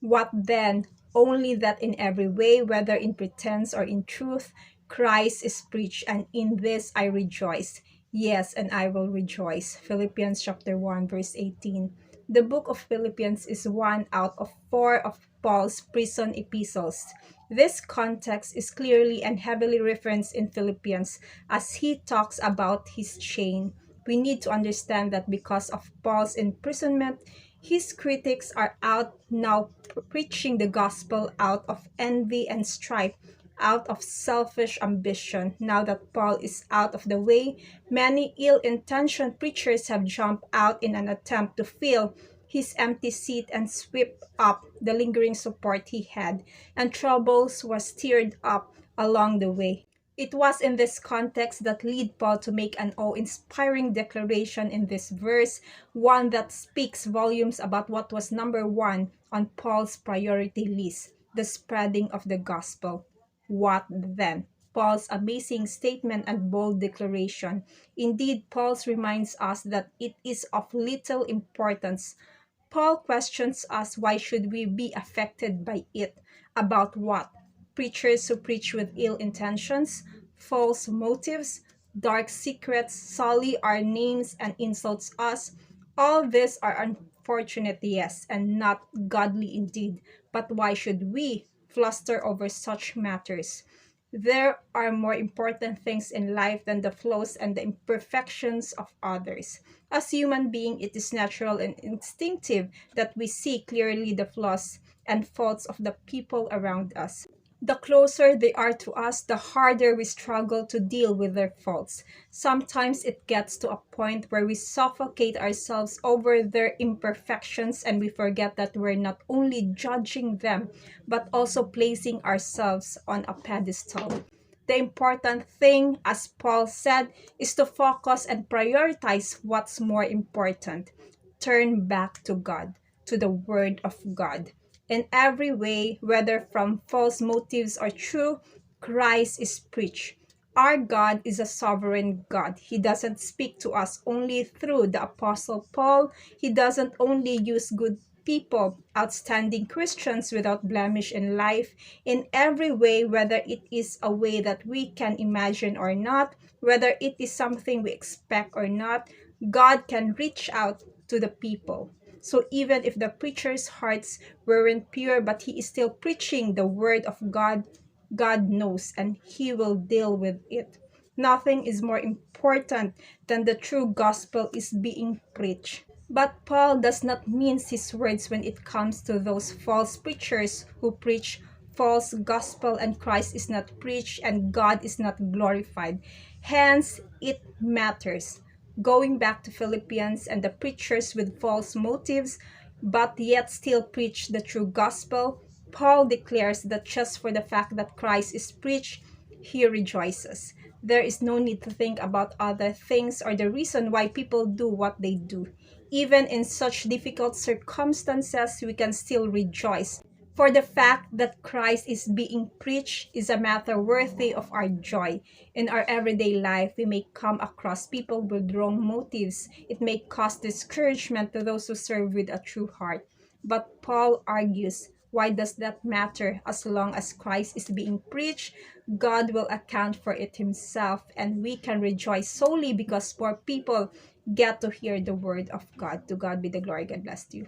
What then? Only that in every way, whether in pretense or in truth, Christ is preached, and in this I rejoice. Yes, and I will rejoice. Philippians chapter 1, verse 18. The book of Philippians is one out of four of Paul's prison epistles. This context is clearly and heavily referenced in Philippians as he talks about his chain. We need to understand that because of Paul's imprisonment, his critics are out now preaching the gospel out of envy and strife, out of selfish ambition. Now that Paul is out of the way, many ill-intentioned preachers have jumped out in an attempt to fill his empty seat and sweep up the lingering support he had, and troubles were stirred up along the way. It was in this context that led Paul to make an awe-inspiring declaration in this verse, one that speaks volumes about what was number one on Paul's priority list, the spreading of the gospel. What then? Paul's amazing statement and bold declaration. Indeed, Paul reminds us that it is of little importance. Paul questions us, why should we be affected by it? About what? Preachers who preach with ill intentions, false motives, dark secrets, sully our names and insults us. All these are unfortunate, yes, and not godly indeed. But why should we fluster over such matters? There are more important things in life than the flaws and the imperfections of others. As human beings, it is natural and instinctive that we see clearly the flaws and faults of the people around us. The closer they are to us, the harder we struggle to deal with their faults. Sometimes it gets to a point where we suffocate ourselves over their imperfections and we forget that we're not only judging them, but also placing ourselves on a pedestal. The important thing, as Paul said, is to focus and prioritize what's more important. Turn back to God, to the Word of God. In every way, whether from false motives or true, Christ is preached. Our God is a sovereign God. He doesn't speak to us only through the Apostle Paul. He doesn't only use good people, outstanding Christians without blemish in life, in every way, whether it is a way that we can imagine or not, whether it is something we expect or not, God can reach out to the people. So even if the preacher's hearts weren't pure, but he is still preaching the word of God, God knows and he will deal with it. Nothing is more important than the true gospel is being preached. But Paul does not mince his words when it comes to those false preachers who preach false gospel and Christ is not preached and God is not glorified. Hence, it matters. Going back to Philippians and the preachers with false motives, but yet still preach the true gospel, Paul declares that just for the fact that Christ is preached, he rejoices. There is no need to think about other things or the reason why people do what they do. Even in such difficult circumstances, we can still rejoice. For the fact that Christ is being preached is a matter worthy of our joy. In our everyday life, we may come across people with wrong motives. It may cause discouragement to those who serve with a true heart. But Paul argues, why does that matter? As long as Christ is being preached, God will account for it himself, and we can rejoice solely because more people get to hear the word of God. To God be the glory. God bless you.